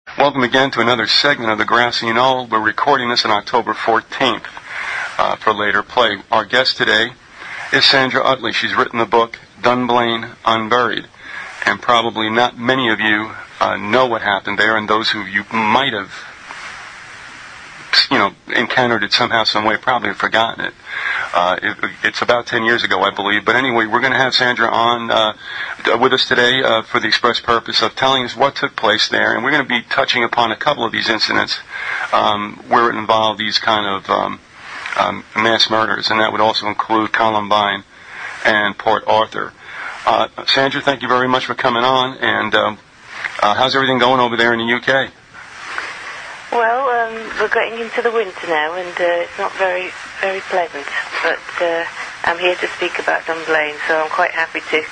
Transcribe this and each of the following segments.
Welcome again to another segment of the Grassy Knoll. We're recording this on October 14th for later play. Our guest today is Sandra Uttley. She's written the book Dunblane, Unburied. And probably not many of you know what happened there, and those who you might have encountered it somehow, some way, probably have forgotten it. It's about 10 years ago, I believe. But anyway, we're going to have Sandra on with us today for the express purpose of telling us what took place there. And we're going to be touching upon a couple of these incidents where it involved these kind of mass murders, and that would also include Columbine and Port Arthur. Sandra, thank you very much for coming on. And how's everything going over there in the UK? Well, we're getting into the winter now, and it's not very, very pleasant. But I'm here to speak about Dunblane, so I'm quite happy to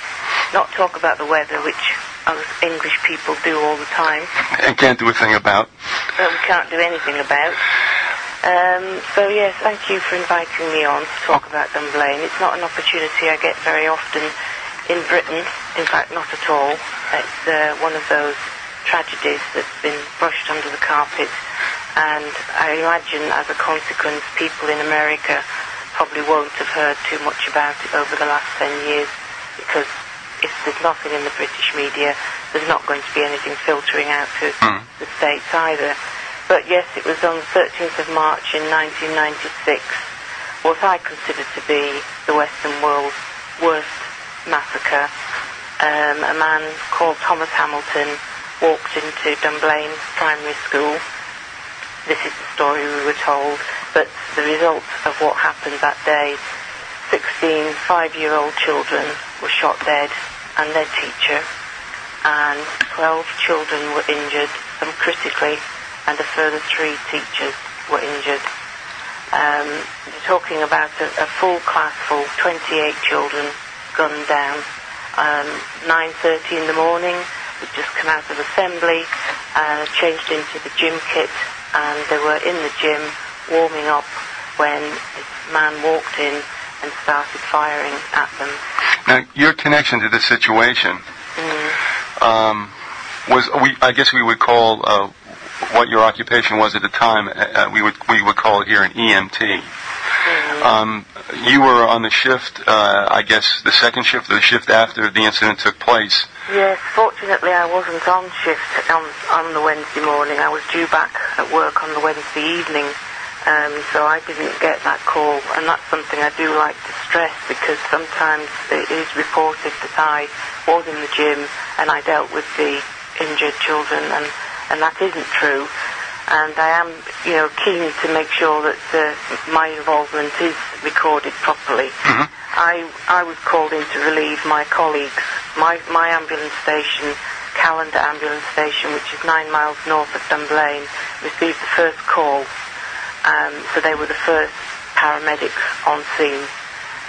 not talk about the weather, which us English people do all the time. And can't do a thing about. We can't do anything about. So yes, thank you for inviting me on to talk about Dunblane. It's not an opportunity I get very often in Britain. In fact, not at all. It's one of those tragedies that's been brushed under the carpet, and I imagine as a consequence people in America probably won't have heard too much about it over the last 10 years, because if there's nothing in the British media, there's not going to be anything filtering out to the States either. But yes, it was on the 13th of March in 1996, what I consider to be the Western world's worst massacre. A man called Thomas Hamilton walked into Dunblane Primary School. This is the story we were told, but the result of what happened that day, 16 5-year-old children were shot dead, and their teacher, and 12 children were injured, some critically, and a further 3 teachers were injured. We're talking about a full class full, 28 children gunned down. 9:30 in the morning, we'd just come out of assembly, changed into the gym kit, and they were in the gym warming up when this man walked in and started firing at them. Now, your connection to this situation was, I guess we would call what your occupation was at the time, we would call it here an EMT. You were on the shift, I guess, the second shift or the shift after the incident took place. Yes, fortunately I wasn't on shift on the Wednesday morning. I was due back at work on the Wednesday evening, so I didn't get that call. And that's something I do like to stress, because sometimes it is reported that I was in the gym and I dealt with the injured children, and that isn't true. And I am, keen to make sure that my involvement is recorded properly. I was called in to relieve my colleagues. My ambulance station, Callander Ambulance Station, which is 9 miles north of Dunblane, received the first call. So they were the first paramedics on scene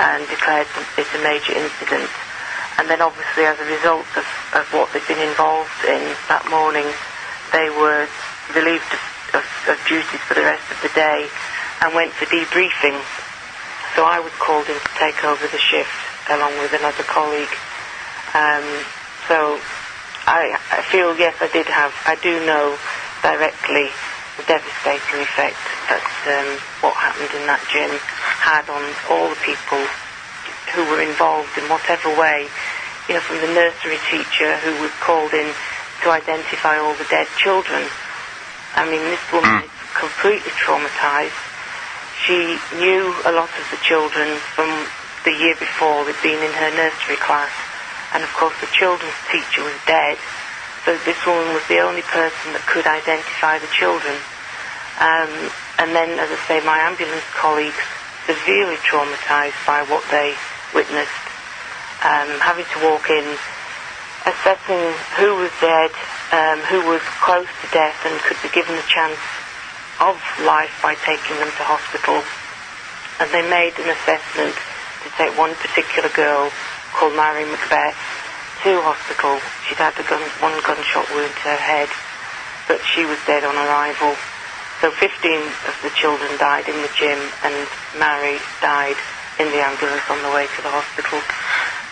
and declared it a major incident. And then obviously as a result of what they'd been involved in that morning, they were relieved of duties for the rest of the day and went for debriefing. So I was called in to take over the shift along with another colleague. So I feel, yes, I do know directly the devastating effect that what happened in that gym had on all the people who were involved in whatever way. From the nursery teacher who was called in to identify all the dead children. I mean, this woman is completely traumatized. She knew a lot of the children from the year before. They'd been in her nursery class. And, of course, the children's teacher was dead. So this woman was the only person that could identify the children. And then, as I say, my ambulance colleagues, severely traumatized by what they witnessed. Having to walk in, assessing who was dead, who was close to death and could be given a chance of life by taking them to hospital. And they made an assessment to take one particular girl called Mary Macbeth to hospital. She'd had one gunshot wound to her head, but she was dead on arrival. So 15 of the children died in the gym, and Mary died in the ambulance on the way to the hospital.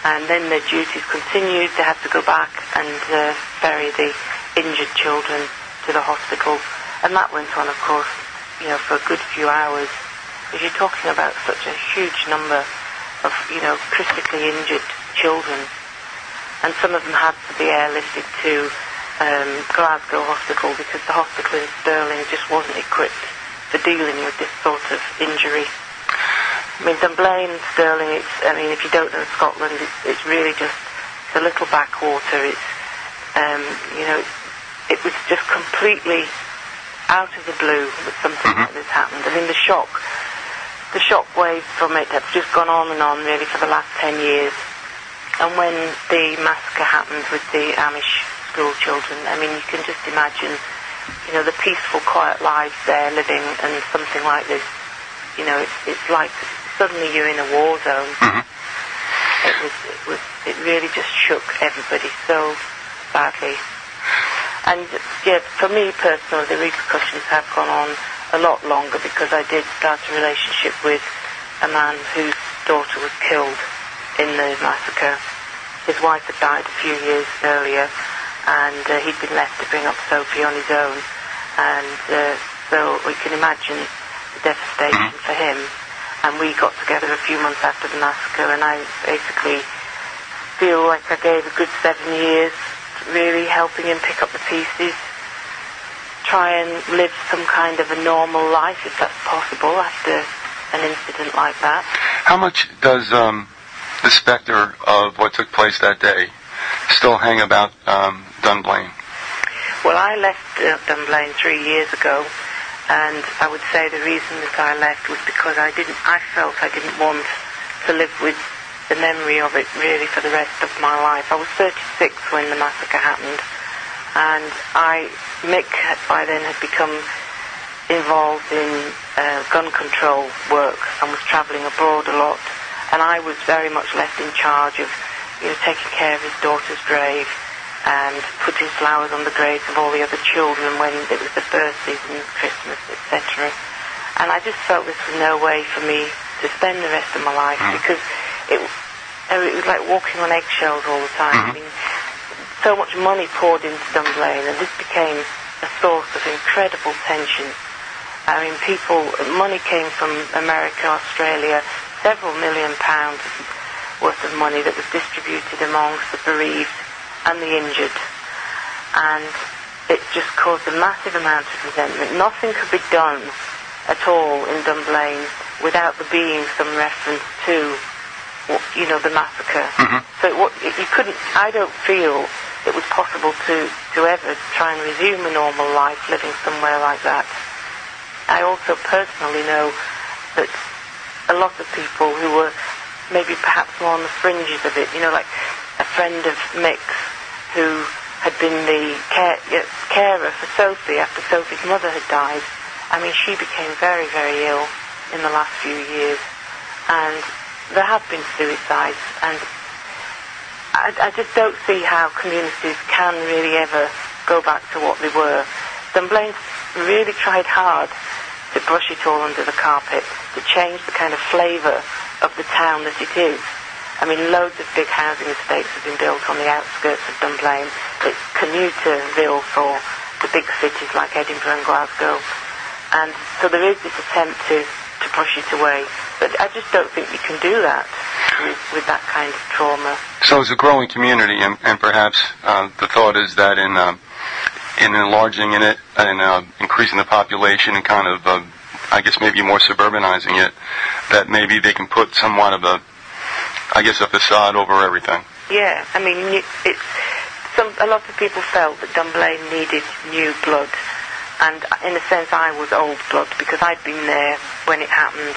And then their duties continued. They had to go back and ferry the injured children to the hospital, and that went on, of course, for a good few hours, because you're talking about such a huge number of, critically injured children, and some of them had to be airlifted to Glasgow Hospital because the hospital in Stirling just wasn't equipped for dealing with this sort of injury. I mean, Dunblane, Stirling, if you don't know Scotland, it's really just a little backwater. It's, it was just completely out of the blue that something like this happened. I mean, the shock wave from it has just gone on and on, really, for the last 10 years. And when the massacre happened with the Amish school children, I mean, you can just imagine, the peaceful, quiet lives they're living, and something like this, it's like suddenly you're in a war zone. It really just shook everybody so badly. And for me personally, the repercussions have gone on a lot longer, because I did start a relationship with a man whose daughter was killed in the massacre. His wife had died a few years earlier, and he'd been left to bring up Sophie on his own. And so we can imagine the devastation for him. And we got together a few months after the massacre, and I basically feel like I gave a good 7 years really helping him pick up the pieces, try and live some kind of a normal life, if that's possible, after an incident like that. How much does the specter of what took place that day still hang about Dunblane? Well, I left Dunblane 3 years ago, and I would say the reason that I left was because I felt I didn't want to live with the memory of it really for the rest of my life. I was 36 when the massacre happened, and Mick by then had become involved in gun control work and was travelling abroad a lot, and I was very much left in charge of taking care of his daughter's grave and putting flowers on the graves of all the other children when it was the birthdays and Christmas, etc. And I just felt this was no way for me to spend the rest of my life, because it was like walking on eggshells all the time. I mean, so much money poured into Dunblane, and this became a source of incredible tension. I mean, money came from America, Australia, several £1 million worth of money that was distributed amongst the bereaved and the injured. And it just caused a massive amount of resentment. Nothing could be done at all in Dunblane without there being some reference to the massacre. So you couldn't. I don't feel it was possible to ever try and resume a normal life living somewhere like that. I also personally know that a lot of people who were maybe perhaps more on the fringes of it, like a friend of Mick's who had been the carer for Sophie after Sophie's mother had died. I mean, she became very, very ill in the last few years, and there have been suicides, and I just don't see how communities can really ever go back to what they were. Dunblane really tried hard to brush it all under the carpet, to change the kind of flavour of the town that it is. I mean, loads of big housing estates have been built on the outskirts of Dunblane. It's commuterville for the big cities like Edinburgh and Glasgow. And so there is this attempt to brush it away. But I just don't think you can do that with that kind of trauma. So it's a growing community, and perhaps the thought is that in enlarging in it and increasing the population and kind of, I guess maybe more suburbanizing it, that maybe they can put somewhat of a facade over everything. Yeah, I mean, a lot of people felt that Dunblane needed new blood. And in a sense, I was old blood because I'd been there when it happened.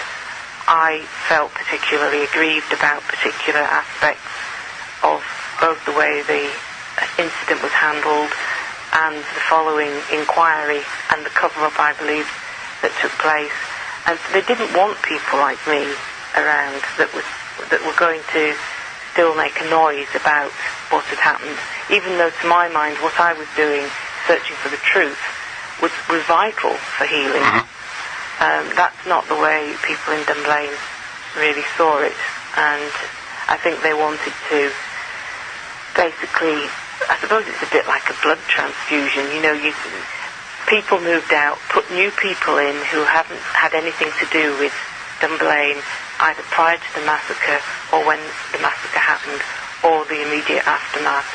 I felt particularly aggrieved about particular aspects of both the way the incident was handled and the following inquiry and the cover-up, I believe, that took place. And so they didn't want people like me around that were going to still make a noise about what had happened, even though to my mind what I was doing, searching for the truth, was vital for healing. That's not the way people in Dunblane really saw it, and I think they wanted to basically, I suppose it's a bit like a blood transfusion, people moved out, put new people in who haven't had anything to do with Dunblane, either prior to the massacre or when the massacre happened, or the immediate aftermath.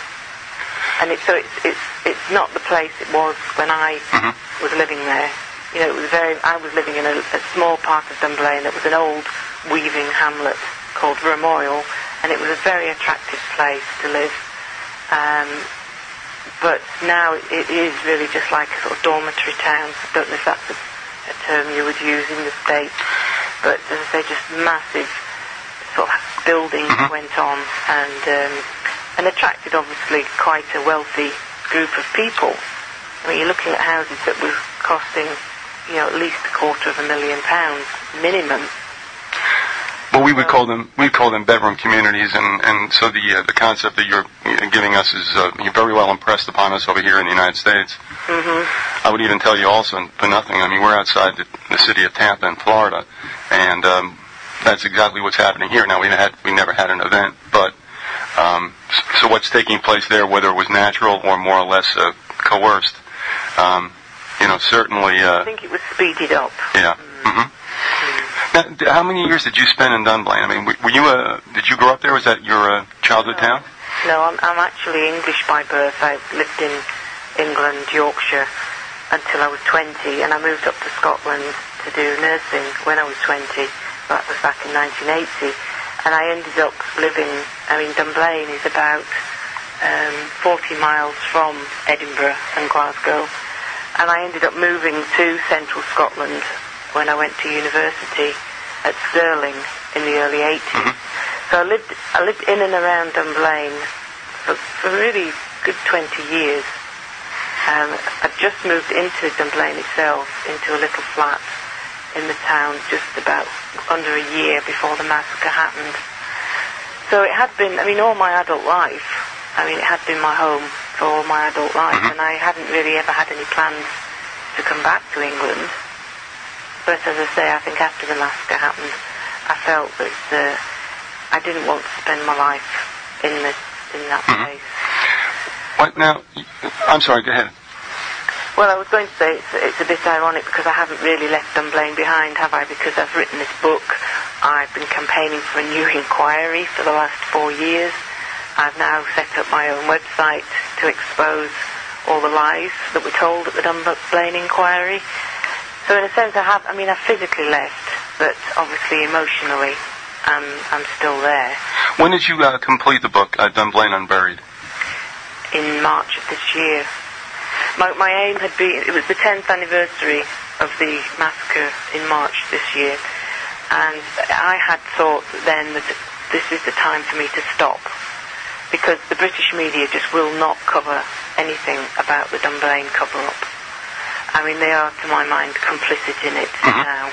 And it's not the place it was when I was living there. You know, I was living in a small part of Dunblane that was an old weaving hamlet called Vermoil, and it was a very attractive place to live. But now it is really just like a sort of dormitory town. I don't know if that's a term you would use in the States, but as I say, just massive sort of buildings went on and attracted obviously quite a wealthy group of people. I mean, you're looking at houses that were costing, you know, at least £250,000 minimum. Well, we call them bedroom communities, and so the concept that you're giving us is very well impressed upon us over here in the United States. I would even tell you also, for nothing, I mean, we're outside the city of Tampa in Florida, and that's exactly what's happening here. Now, we never had an event, but so what's taking place there, whether it was natural or more or less coerced, certainly. I think it was speeded up. Yeah. Now, how many years did you spend in Dunblane? I mean, did you grow up there? Was that your childhood town? No, I'm actually English by birth. I lived in England, Yorkshire, until I was 20, and I moved up to Scotland to do nursing when I was 20. That was back in 1980. And I ended up living, Dunblane is about 40 miles from Edinburgh and Glasgow. And I ended up moving to central Scotland when I went to university at Stirling in the early 80s. So I lived in and around Dunblane for really good 20 years. I'd just moved into Dunblane itself, into a little flat in the town just about under a year before the massacre happened. So it had been, all my adult life, it had been my home for all my adult life, and I hadn't really ever had any plans to come back to England. But as I say, I think after the massacre happened, I felt that I didn't want to spend my life in that place. What now? I'm sorry, go ahead. Well, I was going to say it's a bit ironic because I haven't really left Dunblane behind, have I? Because I've written this book. I've been campaigning for a new inquiry for the last 4 years. I've now set up my own website to expose all the lies that were told at the Dunblane inquiry. So in a sense I physically left, but obviously emotionally I'm still there. When did you complete the book, Dunblane Unburied? In March of this year. My aim had been, it was the 10th anniversary of the massacre in March this year, and I had thought then that this is the time for me to stop, because the British media just will not cover anything about the Dunblane cover-up. They are, to my mind, complicit in it now.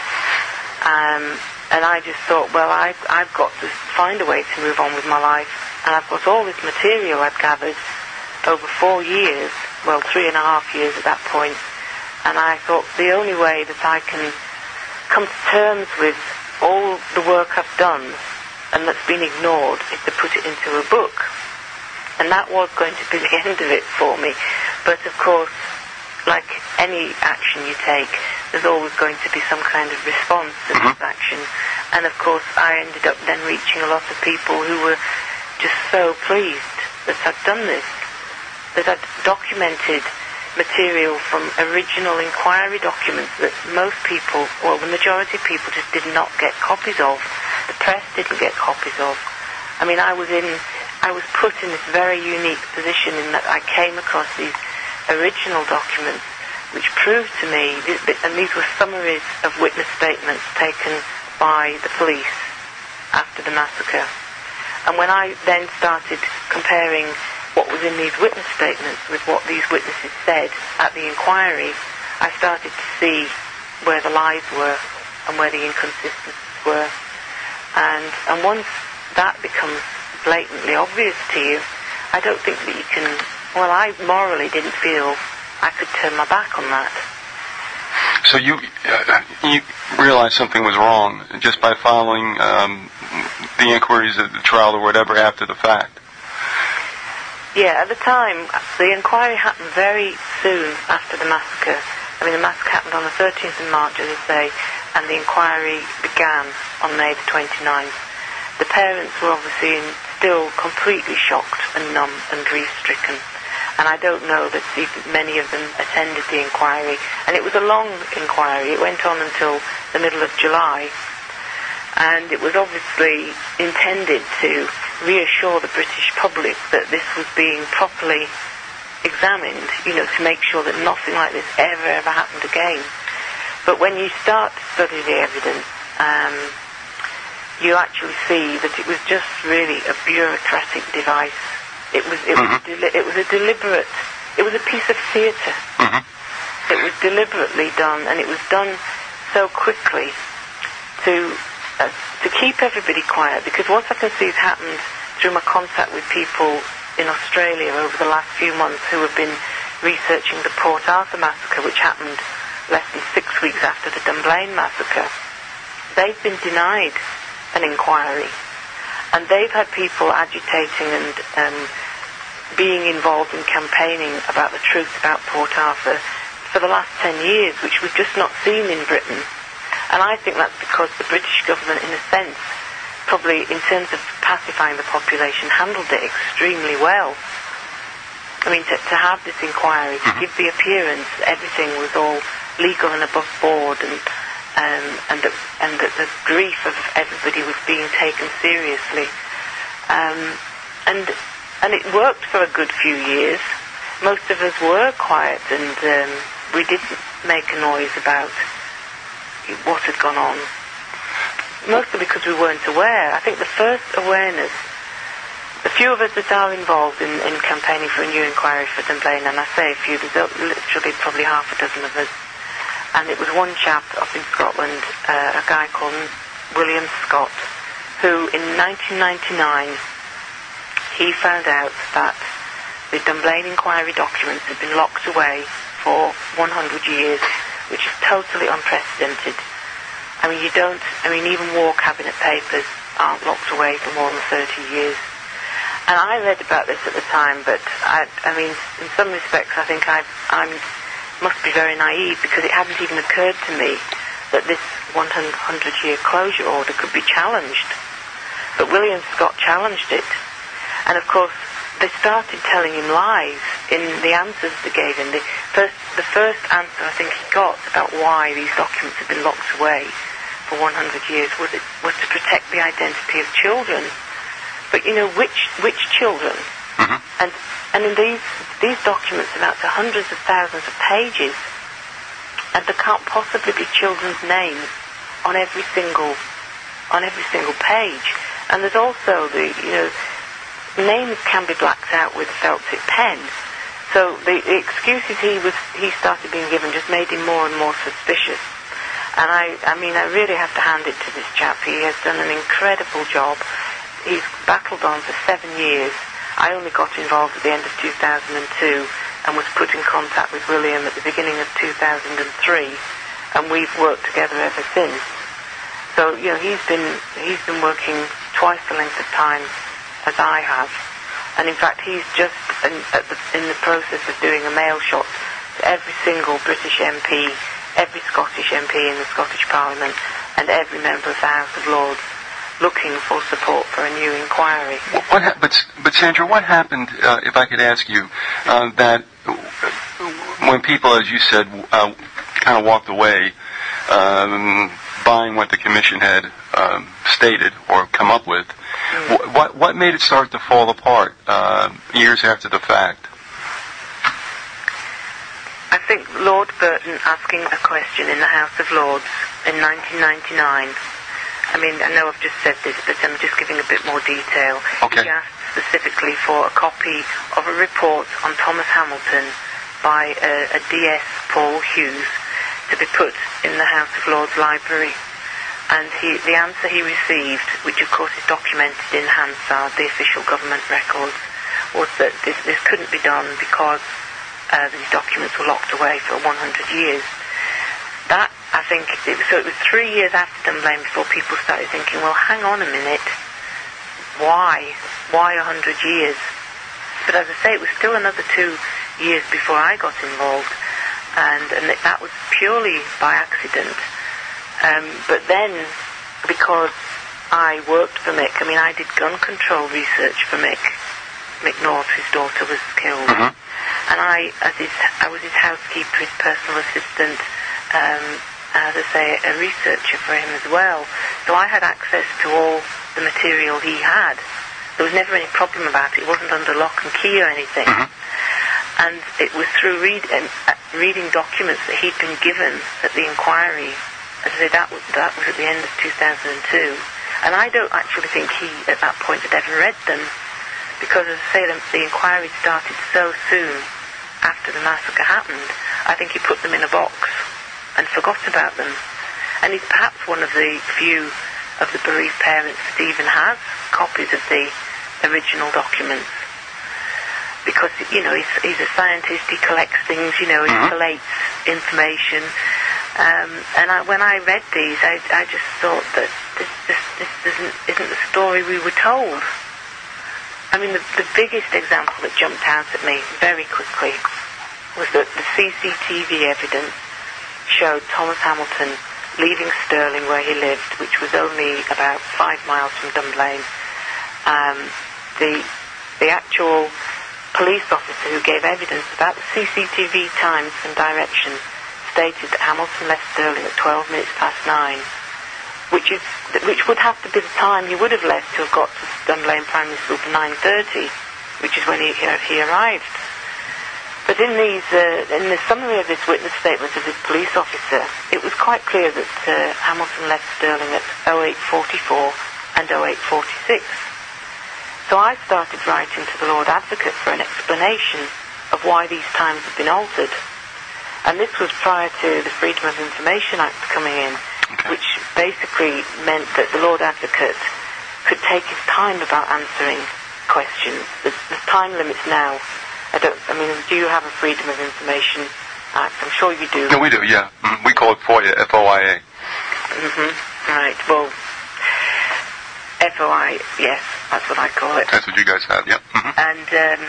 And I just thought, well, I've got to find a way to move on with my life, and I've got all this material I've gathered over 4 years, well, 3.5 years at that point, and I thought the only way that I can come to terms with all the work I've done and that's been ignored is to put it into a book. And that was going to be the end of it for me. But of course, like any action you take, there's always going to be some kind of response to this action. And of course, I ended up then reaching a lot of people who were just so pleased that I'd done this, that I'd documented material from original inquiry documents that most people, well, the majority of people just did not get copies of. The press didn't get copies of. I was put in this very unique position in that I came across these original documents which proved to me, and these were summaries of witness statements taken by the police after the massacre. And when I then started comparing what was in these witness statements with what these witnesses said at the inquiry, I started to see where the lies were and where the inconsistencies were. And once that becomes blatantly obvious to you, I don't think that you can, well, I morally didn't feel I could turn my back on that. So you realized something was wrong just by following the inquiries at the trial or whatever after the fact? Yeah, at the time, the inquiry happened very soon after the massacre, I mean, the massacre happened on the 13th of March, as I say, and the inquiry began on May the 29th. The parents were obviously still completely shocked and numb and grief-stricken. And I don't know that many of them attended the inquiry. And it was a long inquiry. It went on until the middle of July. And it was obviously intended to reassure the British public that this was being properly examined, to make sure that nothing like this ever happened again. But when you start to study the evidence, you actually see that it was just really a bureaucratic device. It was a deliberate. It was a piece of theatre. It was deliberately done, and it was done so quickly to keep everybody quiet. Because what I can see has happened through my contact with people in Australia over the last few months who have been researching the Port Arthur massacre, which happened less than 6 weeks after the Dunblane massacre. They've been denied an inquiry, and they've had people agitating and being involved in campaigning about the truth about Port Arthur for the last 10 years, which we've just not seen in Britain. And I think that's because the British government, in a sense, probably in terms of pacifying the population, handled it extremely well. I mean, to have this inquiry, to give the appearance everything was all legal and above board, and that the grief of everybody was being taken seriously. And it worked for a good few years. Most of us were quiet, and we didn't make a noise about what had gone on. Mostly because we weren't aware. I think the first awareness, the few of us that are involved in campaigning for a new inquiry for Dunblane, and I say a few, there's literally probably half a dozen of us, and it was one chap up in Scotland, a guy called William Scott, who in 1999, he found out that the Dunblane inquiry documents had been locked away for 100 years, which is totally unprecedented. I mean, even war cabinet papers aren't locked away for more than 30 years. And I read about this at the time, but I mean, in some respects, I think I must be very naive, because it hadn't even occurred to me that this 100-year closure order could be challenged. But William Scott challenged it. And of course, they started telling him lies in the answers they gave him. The first answer I think he got about why these documents had been locked away for 100 years was to protect the identity of children. But which children? And in these documents amount to hundreds of thousands of pages, and there can't possibly be children's names on every single page. And there's also names can be blacked out with a felt tip pen. So the excuses he started being given just made him more and more suspicious. And I mean, I really have to hand it to this chap. He has done an incredible job. He's battled on for 7 years. I only got involved at the end of 2002 and was put in contact with William at the beginning of 2003, and we've worked together ever since. So, he's been working twice the length of time as I have. And in fact, he's just in the process of doing a mail shot to every single British MP, every Scottish MP in the Scottish Parliament, and every member of the House of Lords, looking for support for a new inquiry. But Sandra, what happened, if I could ask you, that when people, as you said, kind of walked away, buying what the Commission had stated or come up with, what made it start to fall apart years after the fact? I think Lord Burton asking a question in the House of Lords in 1999, I mean, I know I've just said this, but I'm just giving a bit more detail. Okay. He asked specifically for a copy of a report on Thomas Hamilton by a DS Paul Hughes to be put in the House of Lords library. And the answer he received, which of course is documented in Hansard, the official government records, was that this couldn't be done because these documents were locked away for 100 years. That, I think, so it was 3 years after Dunblane before people started thinking, well, hang on a minute, why 100 years? But as I say, it was still another 2 years before I got involved. and that was purely by accident. But then, because I worked for Mick, I mean, I did gun control research for Mick North, whose daughter was killed, and I was his housekeeper, his personal assistant, as I say, a researcher for him as well. So I had access to all the material he had. There was never any problem about it. It wasn't under lock and key or anything. And it was through reading documents that he'd been given at the inquiry. As I say, that was at the end of 2002. And I don't actually think he, at that point, had ever read them. Because, as I say, the inquiry started so soon after the massacre happened, I think he put them in a box and forgot about them. And he's perhaps one of the few of the bereaved parents that even has copies of the original documents. Because, you know, he's a scientist, he collects things, you know, he collates information. And when I read these, I just thought that this isn't the story we were told. I mean, the biggest example that jumped out at me very quickly was that the CCTV evidence showed Thomas Hamilton leaving Stirling, where he lived, which was only about 5 miles from Dunblane. The actual police officer who gave evidence about the CCTV times and direction stated that Hamilton left Stirling at 12 minutes past 9, which would have to be the time he would have left to have got to Dunblane Primary School for 9:30, which is when he arrived. But in the summary of this witness statement of this police officer, it was quite clear that Hamilton left Stirling at 08:44 and 08:46. So I started writing to the Lord Advocate for an explanation of why these times had been altered. And this was prior to the Freedom of Information Act coming in, which basically meant that the Lord Advocate could take his time about answering questions. There's time limits now. Do you have a Freedom of Information Act? I'm sure you do. No, we do, yeah. We call it FOIA, FOIA. Right, well, FOI, yes, that's what I call it. That's what you guys have, yep. And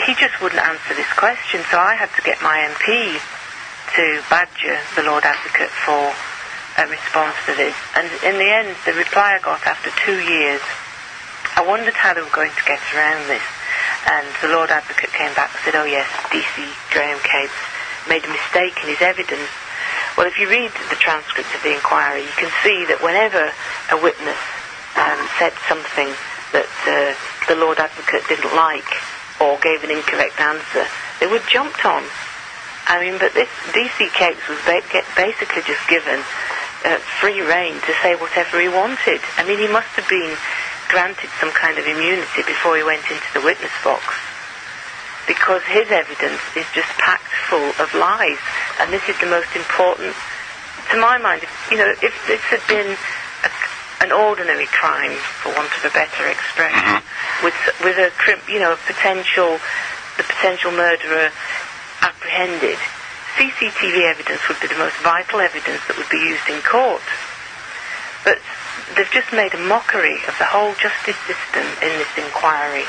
he just wouldn't answer this question, so I had to get my MP to badger the Lord Advocate for a response to this. And in the end, the reply I got after 2 years, I wondered how they were going to get around this. And the Lord Advocate came back and said, oh yes, DC Graham Capes made a mistake in his evidence. Well, if you read the transcript of the inquiry, you can see that whenever a witness said something that the Lord Advocate didn't like or gave an incorrect answer, they were jumped on. I mean, but this DC Capes was basically just given free rein to say whatever he wanted. I mean, he must have been granted some kind of immunity before he went into the witness box, because his evidence is just packed full of lies. And this is the most important, to my mind. If this had been an ordinary crime, for want of a better expression, with a the potential murderer apprehended, CCTV evidence would be the most vital evidence that would be used in court. But they've just made a mockery of the whole justice system in this inquiry.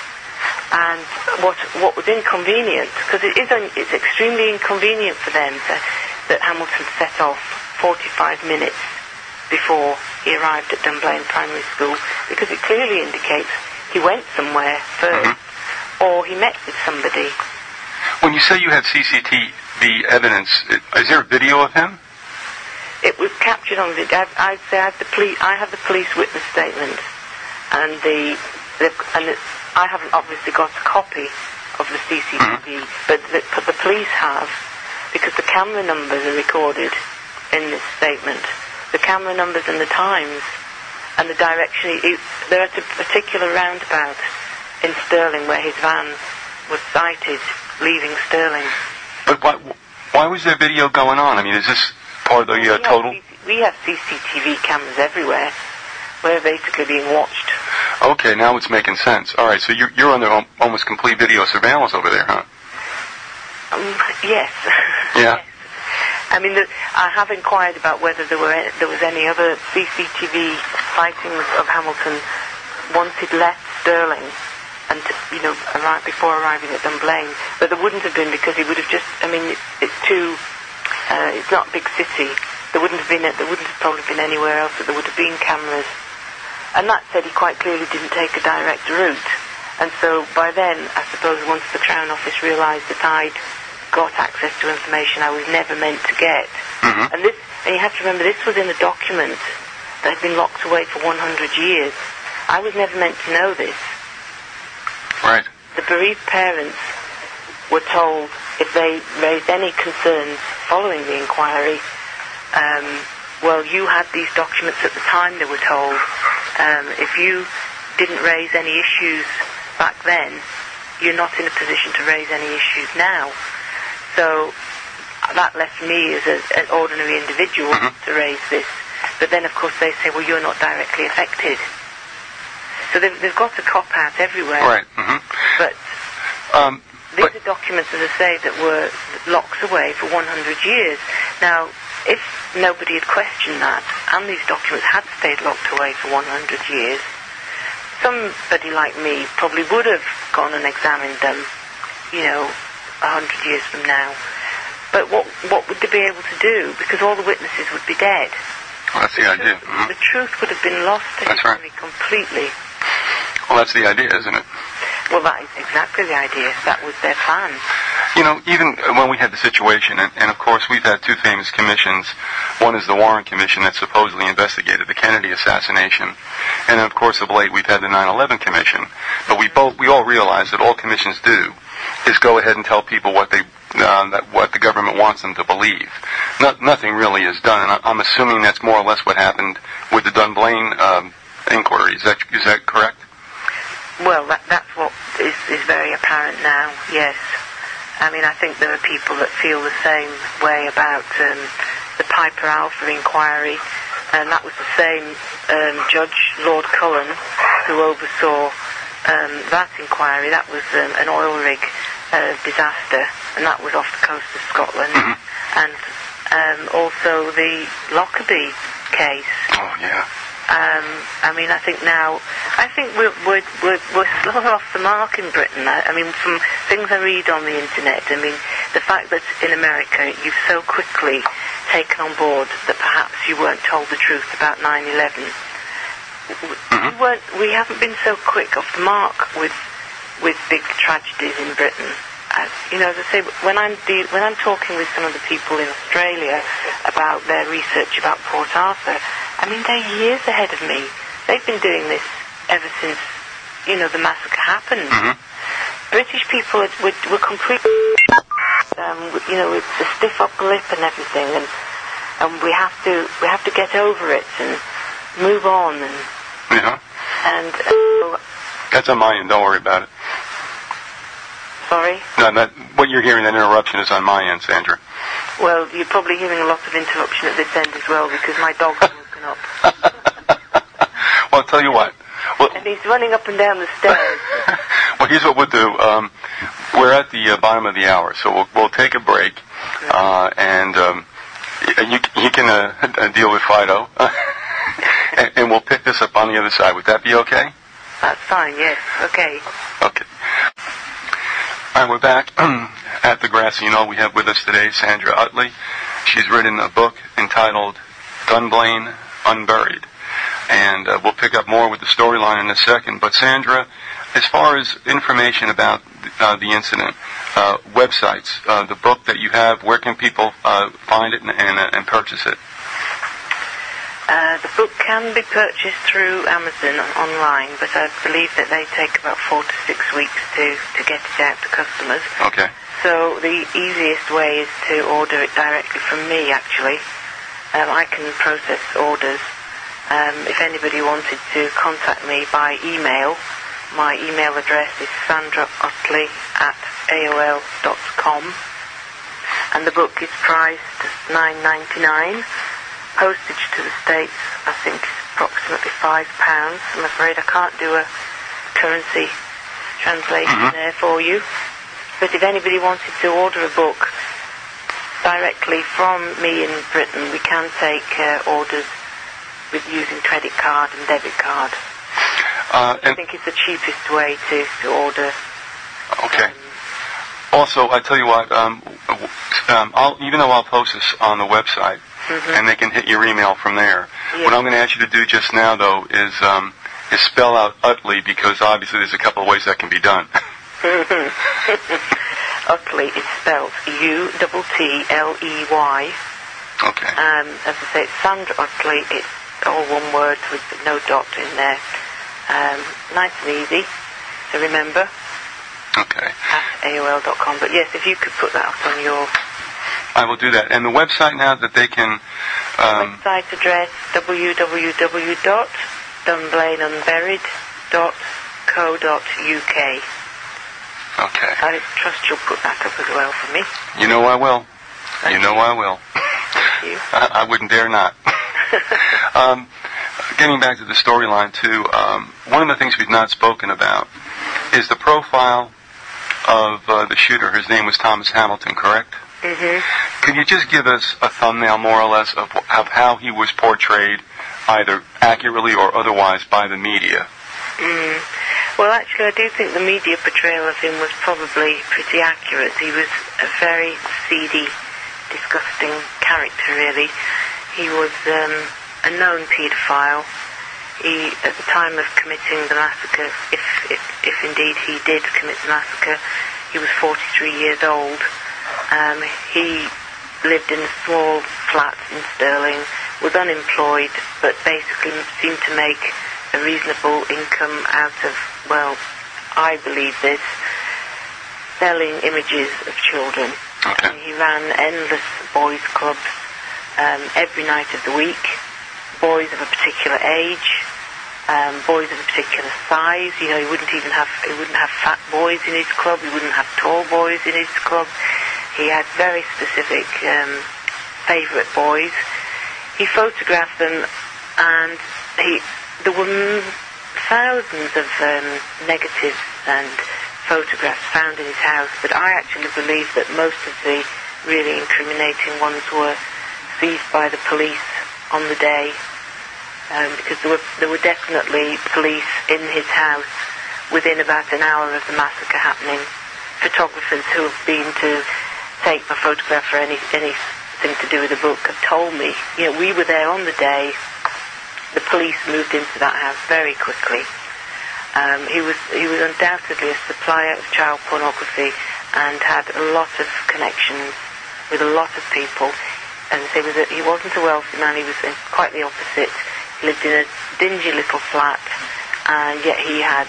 And what was inconvenient, because it's extremely inconvenient for them that Hamilton set off 45 minutes before he arrived at Dunblane Primary School, because it clearly indicates he went somewhere first, or he met with somebody. When you say you had CCTV evidence, is there a video of him? It was captured on video. I'd say I have the police witness statement, and I haven't obviously got a copy of the CCTV, but the police have, because the camera numbers are recorded in this statement. The camera numbers and the times and the direction. They're at a particular roundabout in Stirling where his van was sighted leaving Stirling. But why was there video going on? I mean, is this part of the total? We have CCTV cameras everywhere. We're basically being watched. Okay, now it's making sense. All right, so you're under almost complete video surveillance over there, huh? Yes. Yeah. Yes. I mean, I have inquired about whether there was any other CCTV sightings of Hamilton once he'd left Stirling, and before arriving at Dunblane. But there wouldn't have been, because he would have just. I mean, it's not a big city. There wouldn't have probably been anywhere else that there would have been cameras. And that said, he quite clearly didn't take a direct route. And so by then, I suppose once the Crown Office realised that I'd got access to information I was never meant to get. Mm-hmm. And you have to remember, this was in a document that had been locked away for 100 years. I was never meant to know this. Right. The bereaved parents were told if they raised any concerns following the inquiry, well, you had these documents at the time, they were told. If you didn't raise any issues back then, you're not in a position to raise any issues now. So that left me as an ordinary individual to raise this. But then, of course, they say, well, you're not directly affected. So they've got a cop-out everywhere. Right. Mm-hmm. But these are documents, as I say, that were locked away for 100 years. Now, if nobody had questioned that, and these documents had stayed locked away for 100 years, somebody like me probably would have gone and examined them, 100 years from now. But what would they be able to do? Because all the witnesses would be dead. Well, that's the idea. The truth would have been lost to history completely. Well, that's the idea, isn't it? Well, that is exactly the idea. That was their plan. Even when we had the situation, and of course we've had two famous commissions. One is the Warren Commission that supposedly investigated the Kennedy assassination, and then of course of late we've had the 9/11 Commission. But we all realize that all commissions do is go ahead and tell people what the government wants them to believe. Nothing really is done, and I'm assuming that's more or less what happened with the Dunblane inquiry. Is that correct? Well, that's what is very apparent now, yes. I mean, I think there are people that feel the same way about the Piper Alpha inquiry, and that was the same Judge Lord Cullen who oversaw that inquiry. That was an oil rig disaster, and that was off the coast of Scotland. Mm-hmm. And also the Lockerbie case. Oh, yeah. I mean, I think we're sort of off the mark in Britain. I mean, from things I read on the internet, I mean, the fact that in America you've so quickly taken on board that perhaps you weren't told the truth about 9/11. We haven't been so quick off the mark with big tragedies in Britain. As I say, when I'm talking with some of the people in Australia about their research about Port Arthur, I mean, they're years ahead of me. They've been doing this ever since, the massacre happened. Mm-hmm. British people were completely, with the stiff upper lip and everything, and we have to get over it and move on. And that's on my end. Don't worry about it. Sorry? No, what you're hearing, that interruption, is on my end, Sandra. Well, you're probably hearing a lot of interruption at this end as well, because my dog's woken up. Well, I'll tell you what. And he's running up and down the stairs. Well, here's what we'll do. We're at the bottom of the hour, so we'll take a break, and you can deal with Fido, and we'll pick this up on the other side. Would that be okay? That's fine, yes. Okay. Okay. All right, we're back at the Grassy Knoll. We have with us today Sandra Uttley. She's written a book entitled Dunblane, Unburied. And we'll pick up more with the storyline in a second. But Sandra, as far as information about the incident, websites, the book that you have, where can people find it and purchase it? The book can be purchased through Amazon online, but I believe that they take about 4 to 6 weeks to get it out to customers. Okay. So the easiest way is to order it directly from me, actually. I can process orders. If anybody wanted to contact me by email, my email address is sandrauttley@aol.com, and the book is priced $9.99. Postage to the States, I think, is approximately £5. I'm afraid I can't do a currency translation there for you. But if anybody wanted to order a book directly from me in Britain, we can take orders with using credit card and debit card. I think it's the cheapest way to order. Okay. Also, I tell you what, even though I'll post this on the website, and they can hit your email from there, what I'm going to ask you to do just now, though, is spell out Uttley, because obviously there's a couple of ways that can be done. Uttley is spelled U-T-T-L-E-Y. Okay. As I say, it's Sandra Uttley. It's all one word with no dot in there. Nice and easy to remember. Okay. At AOL.com. But yes, if you could put that up on your... I will do that. And the website now that they can... website address, www.dunblaneunburied.co.uk. Okay. I trust you'll put that up as well for me. You know I will. Thank you. I will. Thank you. I wouldn't dare not. Getting back to the storyline, too, one of the things we've not spoken about is the profile of the shooter. His name was Thomas Hamilton, correct? Mm-hmm. Could you just give us a thumbnail, more or less, of how he was portrayed, either accurately or otherwise, by the media? Well, actually, I do think the media portrayal of him was probably pretty accurate. He was a very seedy, disgusting character, really. He was a known paedophile. He, at the time of committing the massacre, if indeed he did commit the massacre, he was 43 years old. He lived in a small flat in Stirling, was unemployed, but basically seemed to make a reasonable income out of, well, I believe this, selling images of children. Okay. He ran endless boys' clubs every night of the week, boys of a particular age, boys of a particular size. You know, he wouldn't have fat boys in his club. He wouldn't have tall boys in his club. He had very specific favourite boys. He photographed them, and there were thousands of negatives and photographs found in his house, but I actually believe that most of the really incriminating ones were seized by the police on the day, because there were definitely police in his house within about an hour of the massacre happening. Photographers who have been to take my photograph or anything to do with the book have told me, you know, we were there on the day. The police moved into that house very quickly. He was undoubtedly a supplier of child pornography and had a lot of connections with a lot of people. And he wasn't a wealthy man. He was quite the opposite. He lived in a dingy little flat, and yet he had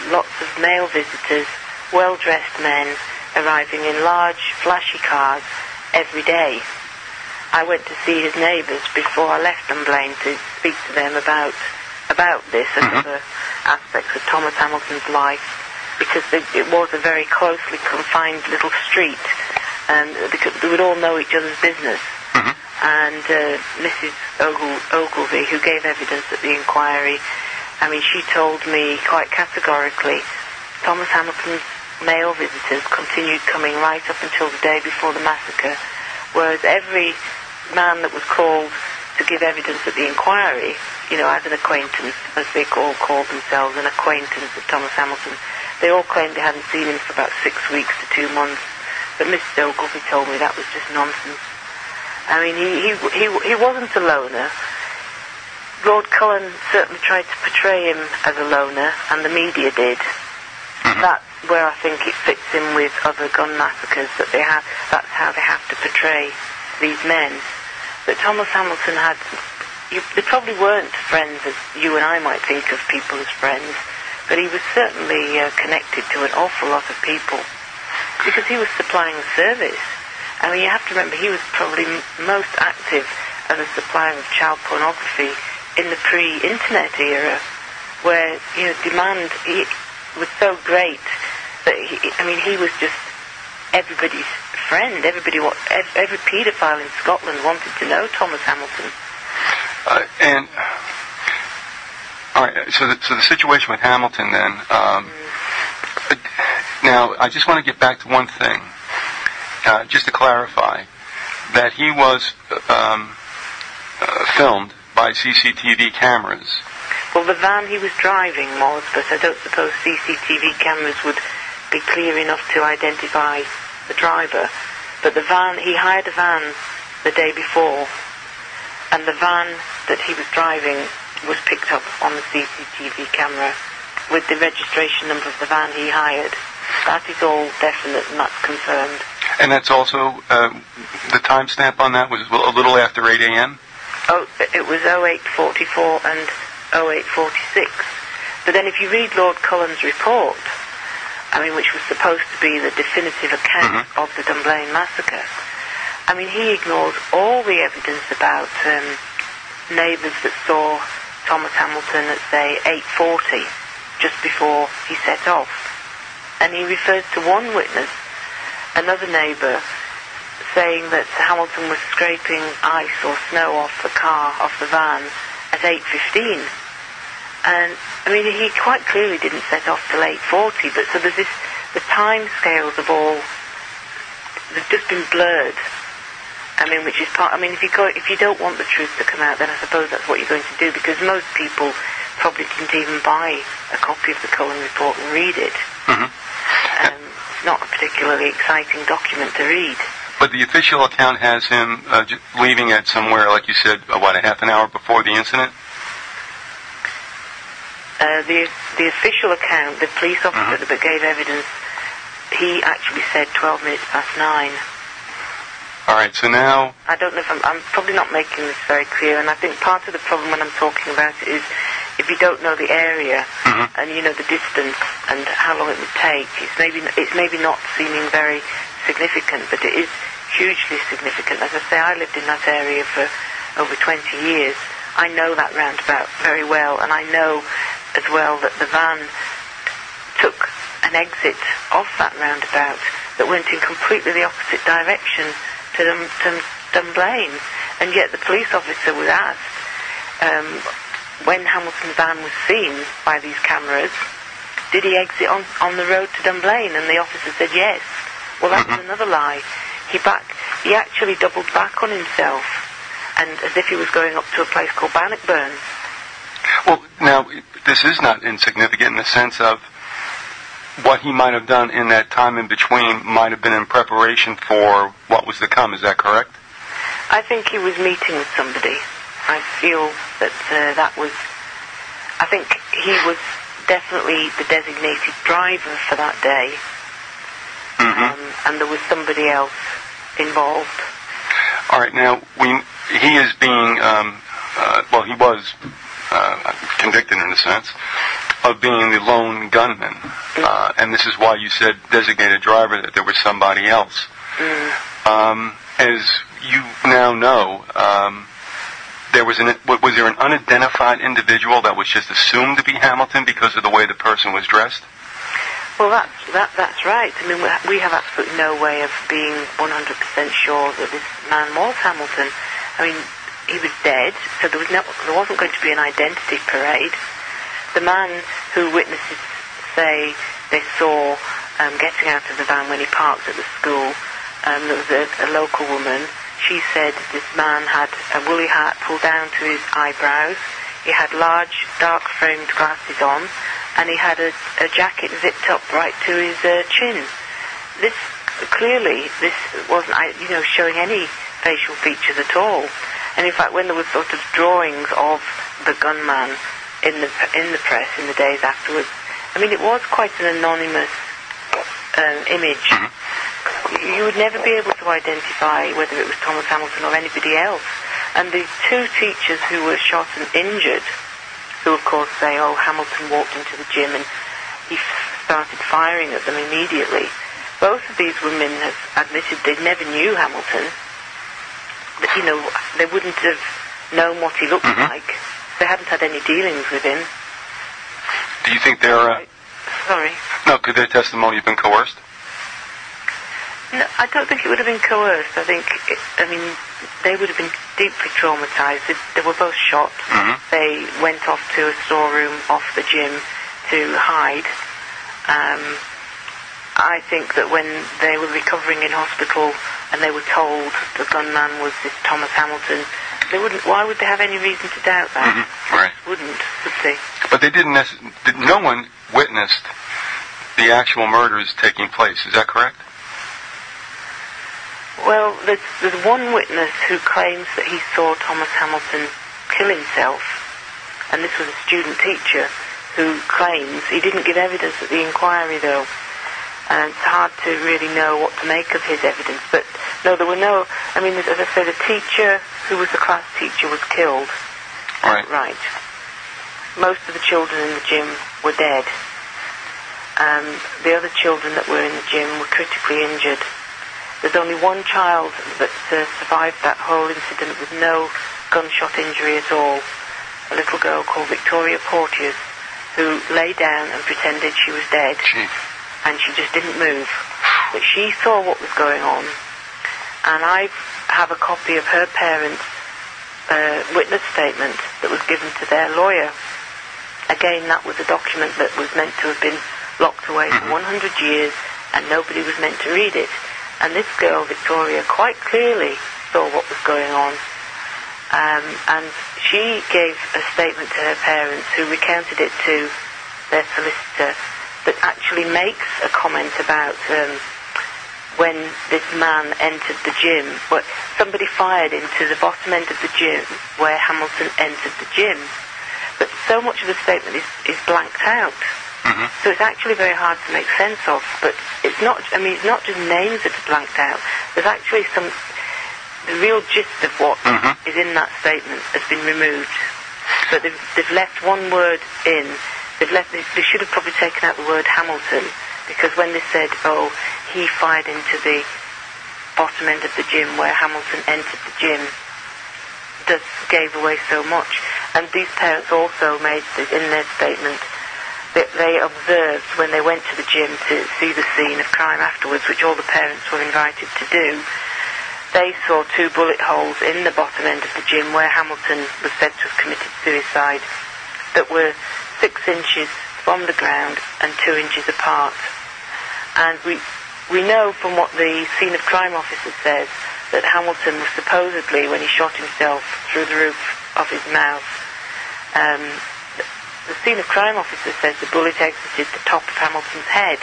lots of male visitors, well-dressed men, arriving in large, flashy cars every day. I went to see his neighbours before I left Dunblane to speak to them about this and other aspects of Thomas Hamilton's life, because it was a very closely confined little street, and they would all know each other's business. And Mrs. Ogilvy, who gave evidence at the inquiry, I mean, she told me quite categorically, Thomas Hamilton's male visitors continued coming right up until the day before the massacre, whereas every man that was called to give evidence at the inquiry, you know, as an acquaintance, as they all called themselves, an acquaintance of Thomas Hamilton, they all claimed they hadn't seen him for about 6 weeks to 2 months. But Mrs. Ogilvy told me that was just nonsense. I mean, he wasn't a loner. Lord Cullen certainly tried to portray him as a loner, and the media did. That's where I think it fits in with other gun massacres, that that's how they have to portray these men. But Thomas Hamilton they probably weren't friends as you and I might think of people as friends, but he was certainly connected to an awful lot of people, because he was supplying a service. I mean, you have to remember, he was probably most active as a supplier of child pornography in the pre-internet era, where, you know, demand was so great that he was just everybody's friend. Every paedophile in Scotland wanted to know Thomas Hamilton. And all right, so the situation with Hamilton then. Now, I just want to get back to one thing, just to clarify, that he was filmed by CCTV cameras, Well, the van he was driving was, but I don't suppose CCTV cameras would be clear enough to identify the driver. But the van, he hired a van the day before, and the van that he was driving was picked up on the CCTV camera with the registration number of the van he hired. That is all definite, and that's confirmed. And that's also, the timestamp on that was a little after 8 a.m.? Oh, it was 08:44 and 08:46. But then if you read Lord Cullen's report, which was supposed to be the definitive account of the Dunblane massacre, he ignores all the evidence about neighbours that saw Thomas Hamilton at, say, 8:40, just before he set off. And he refers to one witness, another neighbour, saying that Hamilton was scraping ice or snow off the van, at 8:15. And, he quite clearly didn't set off till 8:40, but so there's the time scales of all, they've just been blurred. Which is part, if you don't want the truth to come out, then I suppose that's what you're going to do, because most people probably didn't even buy a copy of the Cullen report and read it. It's not a particularly exciting document to read. But the official account has him leaving at somewhere, like you said, a half an hour before the incident? The official account, the police officer that gave evidence, he actually said 12 minutes past 9. All right, so now... I don't know if I'm probably not making this very clear, and I think part of the problem when I'm talking about it is if you don't know the area and you know the distance and how long it would take, it's maybe not seeming very significant, but it is hugely significant. As I say, I lived in that area for over 20 years. I know that roundabout very well, and I know as well that the van took an exit off that roundabout that went in completely the opposite direction to Dunblane, and yet the police officer was asked when Hamilton's van was seen by these cameras, did he exit on the road to Dunblane? And the officer said yes. Well, that was another lie. He actually doubled back on himself, and as if he was going up to a place called Bannockburn. Well, now, this is not insignificant in the sense of what he might have done in that time in between might have been in preparation for what was to come. Is that correct? I think he was meeting with somebody. I feel that I think he was definitely the designated driver for that day. And there was somebody else involved. All right, now, he is being, he was convicted in a sense of being the lone gunman. And this is why you said designated driver, that there was somebody else. As you now know, was there an unidentified individual that was just assumed to be Hamilton because of the way the person was dressed? Well, that's right. We have absolutely no way of being 100% sure that this man was Hamilton. He was dead, so there wasn't going to be an identity parade. The man who witnesses say they saw getting out of the van when he parked at the school, there was a local woman. She said this man had a woolly hat pulled down to his eyebrows. He had large, dark-framed glasses on, and he had a jacket zipped up right to his chin. This wasn't, showing any facial features at all. And in fact, when there were sort of drawings of the gunman in the press in the days afterwards, it was quite an anonymous image. You would never be able to identify whether it was Thomas Hamilton or anybody else. And the two teachers who were shot and injured, who of course say, Hamilton walked into the gym and he started firing at them immediately. Both of these women have admitted they never knew Hamilton. But, they wouldn't have known what he looked like. They hadn't had any dealings with him. Do you think they're... Sorry? No, could their testimony have been coerced? No, I don't think it would have been coerced. I think, they would have been deeply traumatized. They were both shot. They went off to a storeroom off the gym to hide. I think that when they were recovering in hospital and they were told the gunman was this Thomas Hamilton, they wouldn't. Why would they have any reason to doubt that? Right. Wouldn't, would they? But they didn't. No one witnessed the actual murders taking place. Is that correct? Well, there's one witness who claims that he saw Thomas Hamilton kill himself, and this was a student teacher who claims he didn't give evidence at the inquiry, though. And it's hard to really know what to make of his evidence. But no, there were no. I mean, as I said, the teacher who was the class teacher was killed. Right. Most of the children in the gym were dead. The other children that were in the gym were critically injured. There's only one child that survived that whole incident with no gunshot injury at all. A little girl called Victoria Porteous, who lay down and pretended she was dead. And she just didn't move. But she saw what was going on. And I have a copy of her parents' witness statement that was given to their lawyer. Again, that was a document that was meant to have been locked away for 100 years, and nobody was meant to read it. And this girl, Victoria, quite clearly saw what was going on. And she gave a statement to her parents, who recounted it to their solicitor, that actually makes a comment about when this man entered the gym. But somebody fired into the bottom end of the gym where Hamilton entered the gym. But so much of the statement is blanked out. So it's actually very hard to make sense of. But it's not, I mean, it's not just names that are blanked out. There's actually the real gist of what is in that statement has been removed. But they've left one word in. They should have probably taken out the word Hamilton, because when they said, oh, he fired into the bottom end of the gym where Hamilton entered the gym, that gave away so much. And these parents also made in their statement that they observed when they went to the gym to see the scene of crime afterwards, which all the parents were invited to do. They saw 2 bullet holes in the bottom end of the gym where Hamilton was said to have committed suicide, that were 6 inches from the ground and 2 inches apart. And we know from what the scene of crime officer says that Hamilton was supposedly, when he shot himself through the roof of his mouth, the scene of crime officer says the bullet exited the top of Hamilton's head,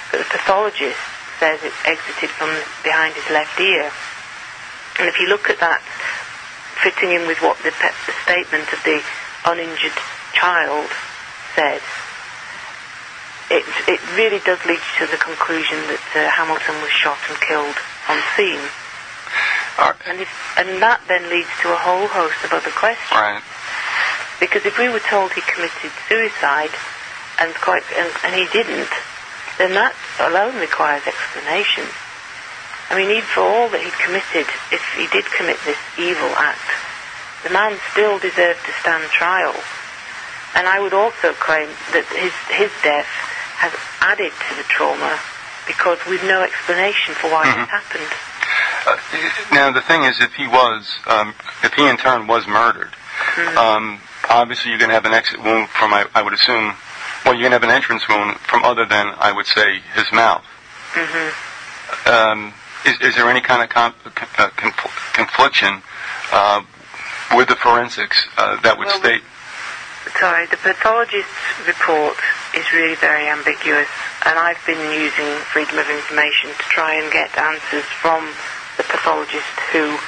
but the pathologist says it exited from behind his left ear. And if you look at that, fitting in with what the statement of the uninjured child said, it really does lead to the conclusion that Hamilton was shot and killed on scene. And that then leads to a whole host of other questions. Right. Because if we were told he committed suicide and he didn't, then that alone requires explanation. I mean, even for all that he'd committed, if he did commit this evil act, the man still deserved to stand trial. And I would also claim that his death has added to the trauma, because we've no explanation for why it happened. Now, the thing is, if he in turn was murdered, obviously you're going to have an exit wound from, I would assume, well, you're going to have an entrance wound from other than, I would say, his mouth. Is there any kind of confliction with the forensics that would state? Sorry, the pathologist's report is really very ambiguous, and I've been using Freedom of Information to try and get answers from the pathologist who